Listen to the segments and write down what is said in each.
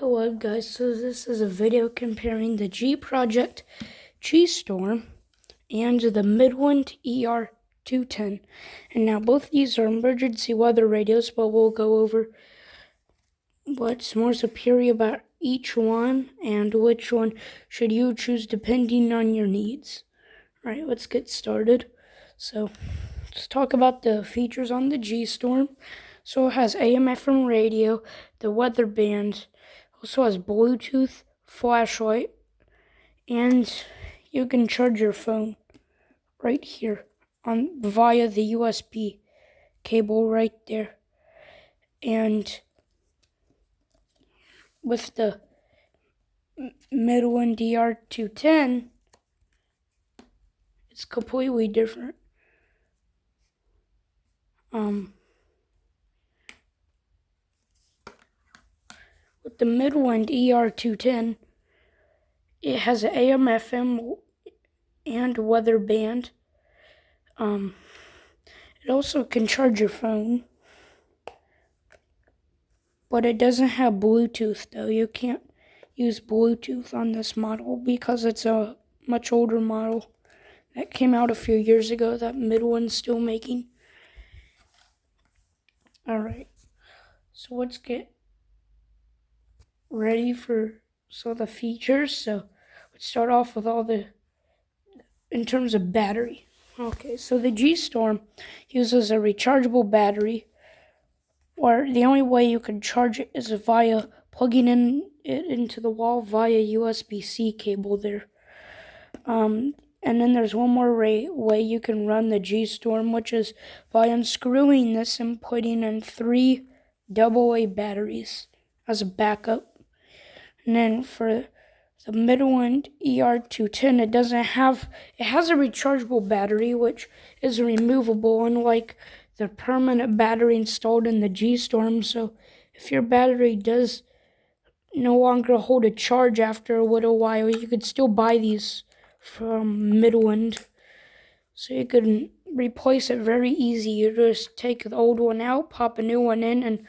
Hello guys, so this is a video comparing the G Project G-Storm and the Midland ER210. And now both these are emergency weather radios, but we'll go over what's more superior about each one and which one should you choose depending on your needs. Alright, let's get started. So let's talk about the features on the G-Storm. So it has AM/FM radio, the weather band, also has Bluetooth, flashlight, and you can charge your phone right here via the USB cable right there. And with the Midland ER210, it's completely different. With the Midland ER210, it has an AM/FM and weather band. It also can charge your phone, but it doesn't have Bluetooth though. You can't use Bluetooth on this model because it's a much older model that came out a few years ago that Midland's still making. Alright, so let's get ready for the features. So let's start off with in terms of battery. Okay, so the G-Storm uses a rechargeable battery, or the only way you can charge it is via plugging it into the wall via USB-C cable there. And then there's one more way you can run the G-Storm, which is by unscrewing this and putting in 3 AA batteries as a backup. And then for the Midland ER210, it has a rechargeable battery, which is removable, unlike the permanent battery installed in the G-Storm. So if your battery does no longer hold a charge after a little while, you could still buy these from Midland. So you can replace it very easy. You just take the old one out, pop a new one in, and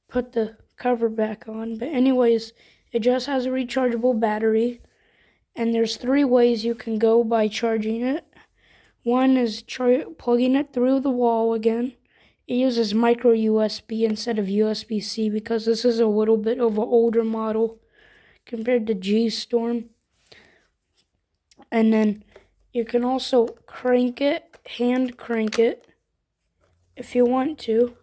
put the cover back on. But anyways, it just has a rechargeable battery, and there's 3 ways you can go by charging it. One is plugging it through the wall again. It uses micro USB instead of USB-C because this is a little bit of an older model compared to G-Storm. And then you can also hand crank it if you want to.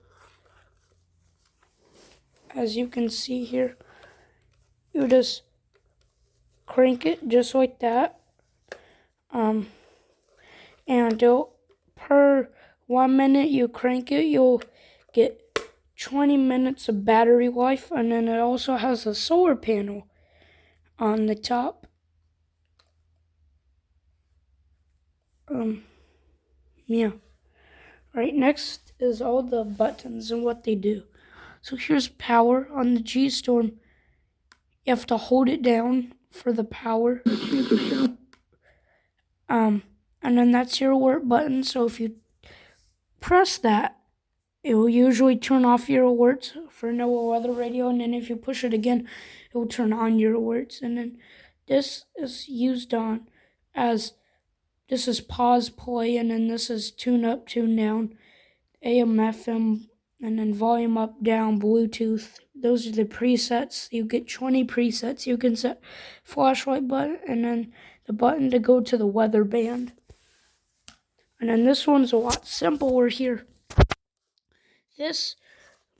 As you can see here, you just crank it just like that. And per 1 minute you crank it, you'll get 20 minutes of battery life. And then it also has a solar panel on the top. Yeah. Right, next is all the buttons and what they do. So here's power on the G-Storm. You have to hold it down for the power. And then that's your alert button. So if you press that, it will usually turn off your alerts for NOAA weather radio. And then if you push it again, it will turn on your alerts. And then this is used this is pause, play, and then this is tune up, tune down, AM/FM, and then volume up, down, Bluetooth. Those are the presets. You get 20 presets. You can set flashlight button and then the button to go to the weather band. And then this one's a lot simpler here. This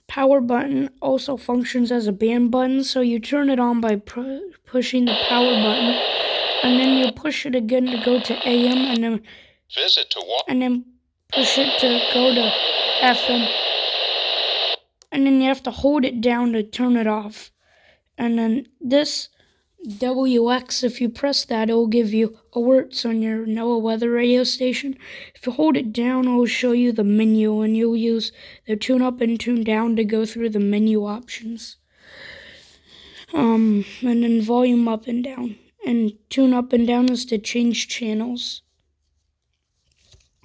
power button also functions as a band button, so you turn it on by pushing the power button, and then you push it again to go to AM, and then push it to go to FM. And then you have to hold it down to turn it off. And then this WX, if you press that, it will give you alerts on your NOAA weather radio station. If you hold it down, it will show you the menu, and you'll use the tune up and tune down to go through the menu options. And then volume up and down. And tune up and down is to change channels.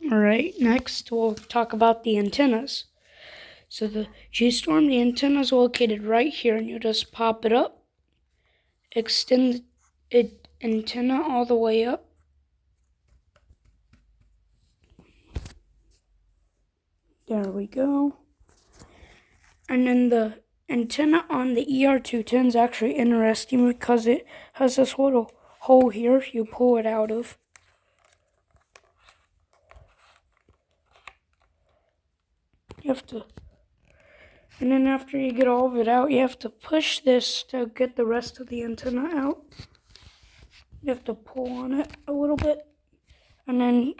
Alright, next we'll talk about the antennas. So the G-Storm, the antenna is located right here, and you just pop it up, extend it antenna all the way up. There we go. And then the antenna on the ER210 is actually interesting because it has this little hole here you pull it out of. You have to, and then after you get all of it out, you have to push this to get the rest of the antenna out. You have to pull on it a little bit, and then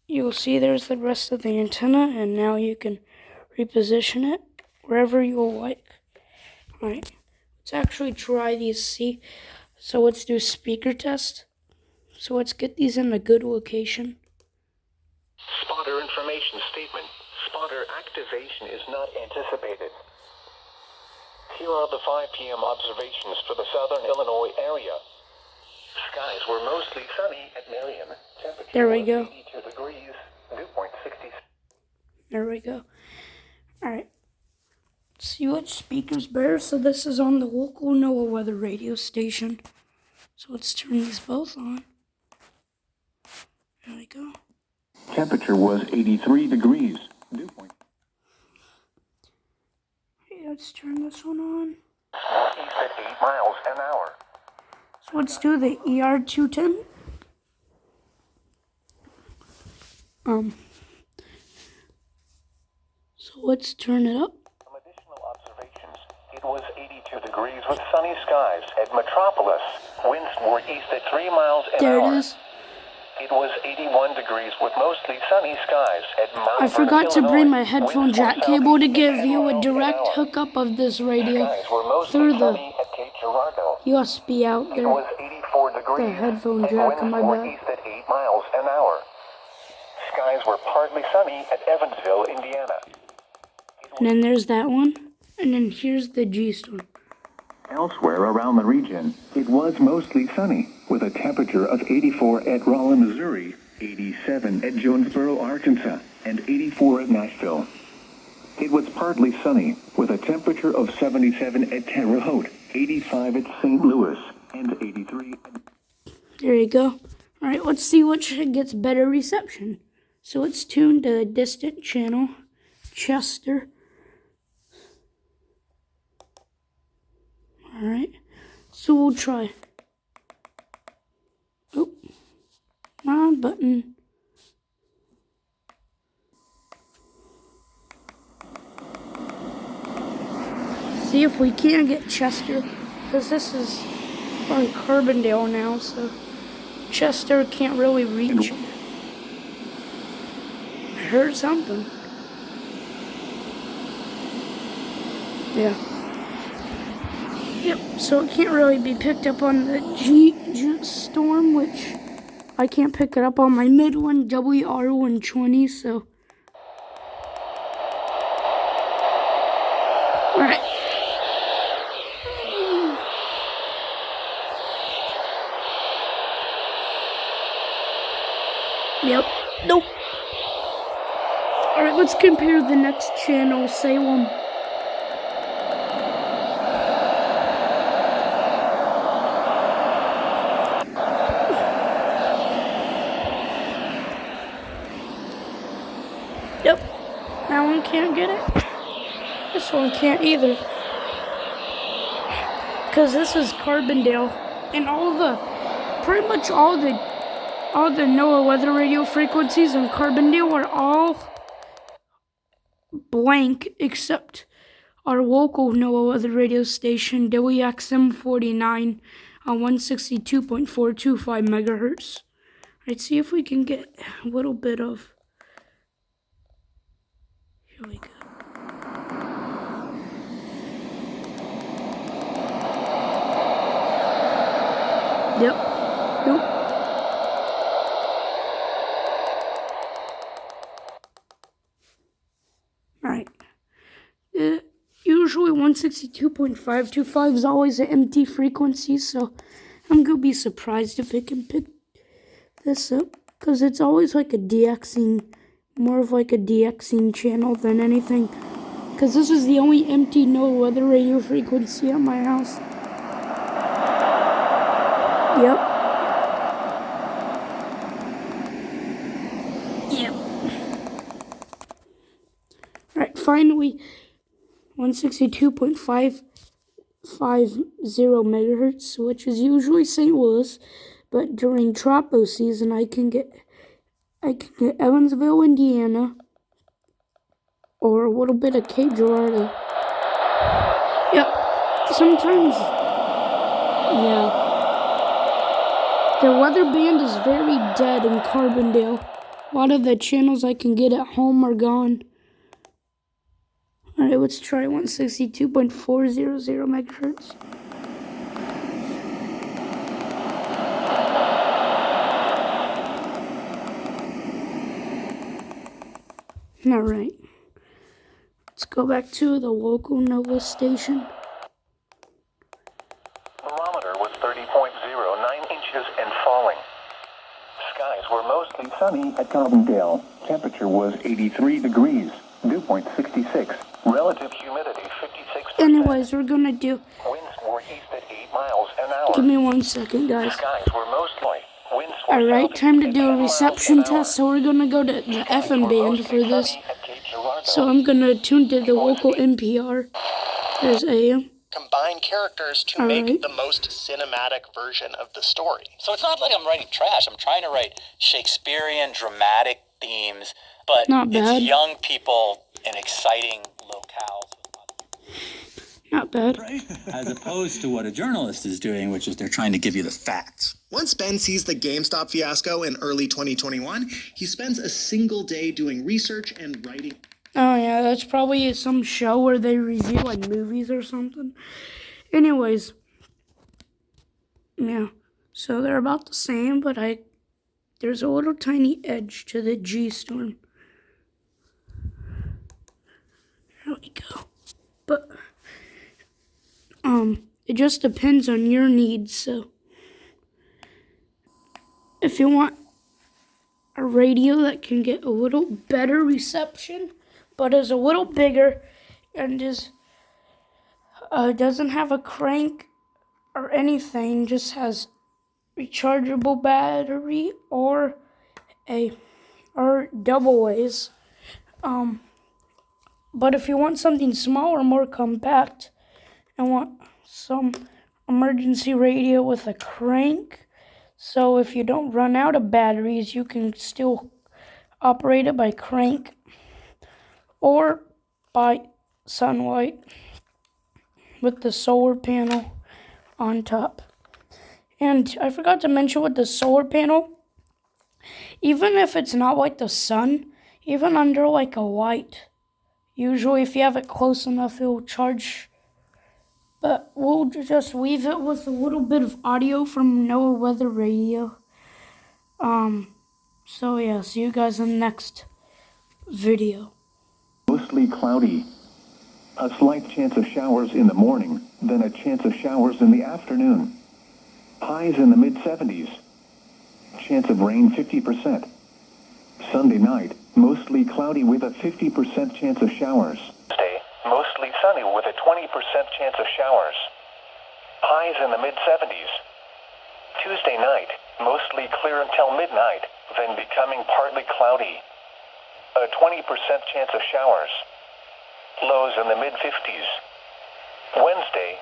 you'll see there's the rest of the antenna, and now you can reposition it wherever you'll like. Alright, let's actually try these, see? So let's do speaker test. So let's get these in a good location. Spotter information statement. Spotter activation is not anticipated. Here are the 5 p.m. observations for the southern Illinois area. Skies were mostly sunny at Marion. Temperature there we go. 82 degrees, dew point 60. There we go. Alright. See which speaker's better. So this is on the local NOAA weather radio station. So let's turn these both on. There we go. Temperature was 83 degrees. Dew point. Okay, let's turn this one on. Northeast at 8 miles an hour. So let's do the ER210. So let's turn it up. Some additional observations. It was 82 degrees with sunny skies at Metropolis. Winds were east at 3 miles an hour. There it is. It was 81 degrees with mostly sunny skies at Mount I forgot to Illinois. bring my headphone Winds were jack cable to give southeast you a 10 direct miles an hour. hookup of this radio Skies were mostly through the sunny at Cape Girardeau. USB out It there. was 84 degrees. The headphone and jack in winds my were bag. east at 8 miles an hour. Skies were partly sunny at Evansville, Indiana. And then there's that one. And then here's the G storm. Elsewhere around the region, it was mostly sunny, with a temperature of 84 at Rolla, Missouri, 87 at Jonesboro, Arkansas, and 84 at Nashville. It was partly sunny, with a temperature of 77 at Terre Haute, 85 at St. Louis, and 83 at... There you go. Alright, let's see which gets better reception. So let's tune to the distant channel, Chester. Alright, so we'll try. Oh, wrong button. See if we can get Chester, because this is on Carbondale now, so Chester can't really reach. I heard something. Yeah. Yep, so it can't really be picked up on the G storm, which I can't pick it up on my Midland ER110, so. Alright. Yep, nope. Alright, let's compare the next channel, Salem. Yep, that one can't get it. This one can't either. Because this is Carbondale. And pretty much all the NOAA weather radio frequencies in Carbondale are all blank except our local NOAA weather radio station, WXM 49 on 162.425 megahertz. Let's see if we can get a little bit of. Here we go. Yep. Nope. Alright. Usually 162.525 is always an empty frequency, so I'm going to be surprised if it can pick this up. Because it's always like a DXing, more of like a DXing channel than anything. Because this is the only empty no weather radio frequency at my house. Yep. Yep. Alright, finally, 162.550 megahertz, which is usually St. Louis, but during tropo season, I can get Evansville, Indiana, or a little bit of Cape Girardeau. Yep. Sometimes, yeah. The weather band is very dead in Carbondale. A lot of the channels I can get at home are gone. Alright, let's try 162.400 megahertz. Alright. Let's go back to the local NOVA station. Thermometer was 30.09 inches and falling. Skies were mostly sunny at Carbondale. Temperature was 83 degrees. Dew point 66. Relative humidity 56%. Anyways, we're gonna do... Winds were east at 8 miles an hour. Give me 1 second, guys. Skies were mostly. Winds were Alright, time to southeast do at a 10 miles reception an test, hour. so we're gonna go to the Skies FM were band mostly for this. sunny at Cape Girardeau. So I'm gonna tune to the local NPR. There's AM. Combine characters to Alright. make the most cinematic version of the story. So it's not like I'm writing trash. I'm trying to write Shakespearean dramatic themes, but Not bad. it's young people in exciting locales. Not bad. As opposed to what a journalist is doing, which is they're trying to give you the facts. Once Ben sees the GameStop fiasco in early 2021, he spends a single day doing research and writing. Oh yeah, that's probably some show where they review like movies or something. Anyways, yeah, so they're about the same, but there's a little tiny edge to the G storm. There we go. But it just depends on your needs. So if you want a radio that can get a little better reception, but is a little bigger and doesn't have a crank or anything, just has rechargeable battery or double A's. But if you want something smaller, more compact, and want some emergency radio with a crank, so if you don't run out of batteries, you can still operate it by crank or by sunlight with the solar panel on top. And I forgot to mention with the solar panel, even if it's not like the sun, even under like a light, usually if you have it close enough, it will charge. But we'll just leave it with a little bit of audio from NOAA Weather Radio. So yeah, see you guys in the next video. Mostly cloudy. A slight chance of showers in the morning, then a chance of showers in the afternoon. Highs in the mid-70s. Chance of rain 50%. Sunday night, mostly cloudy with a 50% chance of showers. Tuesday, mostly sunny with a 20% chance of showers. Highs in the mid-70s. Tuesday night, mostly clear until midnight, then becoming partly cloudy. A 20% chance of showers. Lows in the mid-50s. Wednesday,